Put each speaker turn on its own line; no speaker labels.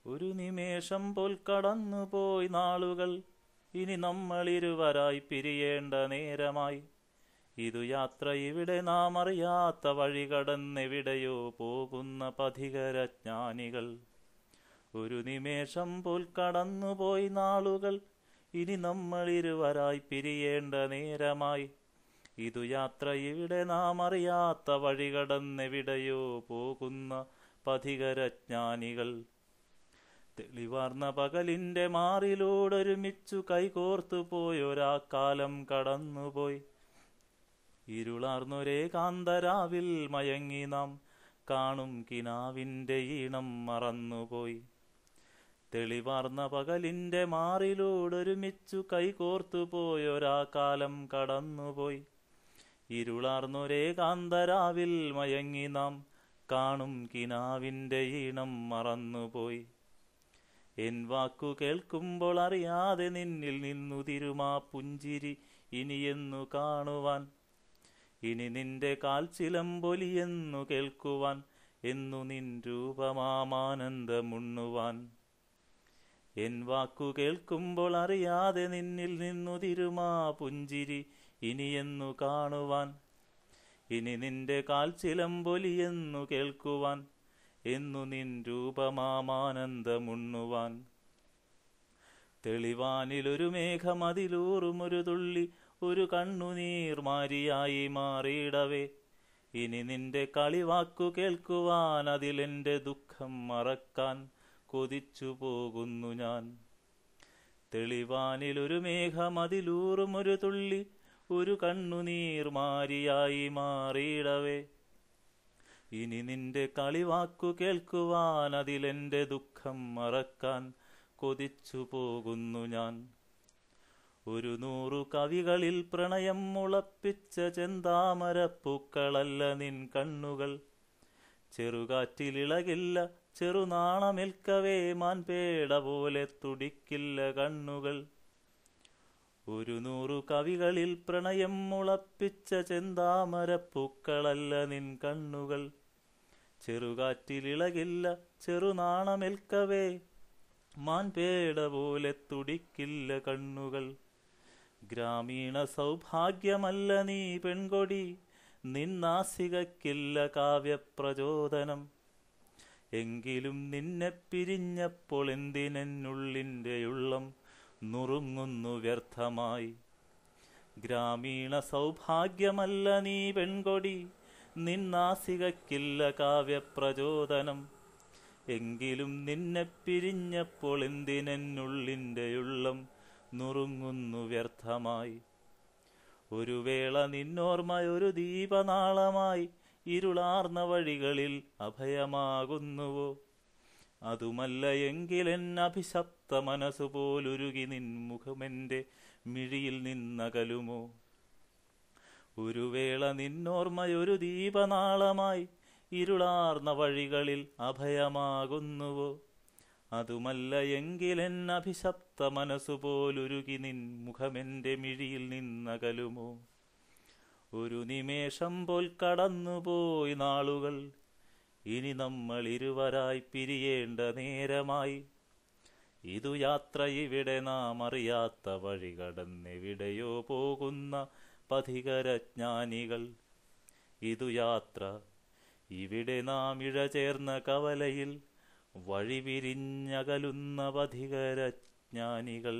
ഒരു നിമേഷം പോൽ കടന്നുപോയി നാളുകൾ, ഇനി നമ്മളിരുവരായി പിരിയേണ്ട നേരമായി. ഇതു യാത്ര ഇവിടെ നാം അറിയാത്ത വഴി കടന്നെവിടെയോ പോകുന്ന പഥികരജ്ഞാനികൾ. ഒരു നിമേഷം പോൽ കടന്നുപോയി നാളുകൾ, ഇനി നമ്മളിരുവരായി പിരിയേണ്ട നേരമായി. ഇതു യാത്ര ഇവിടെ നാം അറിയാത്ത വഴി കടന്നെവിടെയോ പോകുന്ന പഥികരജ്ഞാനികൾ. തെളിവാർന്ന പകലിന്റെ മാറിലൂടൊരുമിച്ചു കൈകോർത്തു പോയൊരാ കാലം കടന്നുപോയി. ഇരുളാർന്നൊരേ കാന്തരാവിൽ മയങ്ങി നാം കാണും കിനാവിന്റെ ഈണം മറന്നുപോയി. തെളിവാർന്ന പകലിന്റെ മാറിലൂടൊരുമിച്ചു കൈകോർത്തു പോയൊരാ കാലം കടന്നുപോയി. ഇരുളാർന്നൊരേ കാന്തരാവിൽ മയങ്ങി നാം കാണും കിനാവിന്റെ ഈണം മറന്നുപോയി. എൻ വാക്കു കേൾക്കുമ്പോൾ അറിയാതെ നിന്നിൽ നിന്നു തിരുമാ പുഞ്ചിരി ഇനിയെന്നു കാണുവാൻ. ഇനി നിന്റെ കാൽച്ചിലമ്പൊലിയെന്നു കേൾക്കുവാൻ, എന്നു നിൻ രൂപമാമാനന്ദമുണ്ണുവാൻ. എൻ വാക്കു കേൾക്കുമ്പോൾ അറിയാതെ നിന്നിൽ നിന്നു തിരുമാ പുഞ്ചിരി ഇനിയെന്നു കാണുവാൻ. ഇനി നിന്റെ കാൽച്ചിലമ്പൊലിയെന്നു കേൾക്കുവാൻ, എന്നു നിൻ രൂപമാമാനന്ദമുണ്ണുവാൻ. തെളിവാനിലൊരു മേഘം അതിലൂറുമൊരു തുള്ളി ഒരു കണ്ണുനീർ മാരിയായി മാറിയിടവേ. ഇനി നിന്റെ കളിവാക്കു കേൾക്കുവാൻ, അതിലെന്റെ ദുഃഖം മറക്കാൻ കൊതിച്ചു പോകുന്നു ഞാൻ. തെളിവാനിലൊരു മേഘം അതിലൂറുമൊരു തുള്ളി ഒരു കണ്ണുനീർ മാരിയായി മാറിയിടവേ. ഇനി നിന്റെ കളിവാക്കു കേൾക്കുവാൻ, അതിലെന്റെ ദുഃഖം മറക്കാൻ കൊതിച്ചു പോകുന്നു ഞാൻ. 100 കവികളിൽ പ്രണയം മുളപ്പിച്ച ചെന്താമരപ്പൂക്കളല്ല നിൻ കണ്ണുകൾ. ചെറുകാറ്റിലിളകില്ല ചെറുനാണമേൽക്കവേ, മാൻപേട പോലെ തുടിക്കില്ല കണ്ണുകൾ. 100 കവികളിൽ പ്രണയം മുളപ്പിച്ച ചെന്താമരപ്പൂക്കളല്ല നിൻ കണ്ണുകൾ. ചെറുകാറ്റിലിളകില്ല ചെറുനാണമേൽക്കവേ, മാൻപേട പോലെ തുടിക്കില്ല കണ്ണുകൾ. ഗ്രാമീണ സൗഭാഗ്യമല്ല നീ പെൺകൊടി, നിന്നാസികക്കില്ല കാവ്യപ്രചോദനം. എങ്കിലും നിന്നെ പിരിഞ്ഞപ്പോൾ എന്തിനെന്നുള്ളിൻ്റെ ഉള്ളം നുറുങ്ങുന്നു വ്യർത്ഥമായി. ഗ്രാമീണ സൗഭാഗ്യമല്ല നീ പെൺകൊടി, നിന്നാസികക്കില്ല കാവ്യപ്രചോദനം. എങ്കിലും നിന്നെ പിരിഞ്ഞപ്പോൾ എന്തിനെന്നുള്ളിൻ്റെ ഉള്ളം നുറുങ്ങുന്നു വ്യർത്ഥമായി. ഒരു വേള നിന്നോർമ്മയൊരു ദീപനാളമായി ഇരുളാർന്ന വഴികളിൽ അഭയമാകുന്നുവോ? അതുമല്ല എങ്കിലെൻ അഭിശപ്ത മനസ്സുപോലുരുകി നിൻ മുഖമെൻ്റെ മിഴിയിൽ നിന്നകലുമോ? ഒരു വേള നിന്നോർമ്മയൊരു ദീപനാളമായി ഇരുളാർന്ന വഴികളിൽ അഭയമാകുന്നുവോ? അതുമല്ല എങ്കിലെൻ അഭിശപ്ത മനസ്സുപോലുരുകി നിൻ മുഖമെൻ്റെ മിഴിയിൽ നിന്നകലുമോ? ഒരു നിമേഷം പോൽ കടന്നുപോയി നാളുകൾ, ഇനി നമ്മളിരുവരായി പിരിയേണ്ട നേരമായി. ഇതു യാത്ര ഇവിടെ നാം അറിയാത്ത വഴി കടന്നെവിടെയോ പോകുന്ന പഥികരജ്ഞാനികൾ. ഇതു യാത്ര ഇവിടെ നാം ഇഴചേർന്ന കവലയിൽ വഴി പിരിഞ്ഞകലുന്ന പഥികരജ്ഞാനികൾ.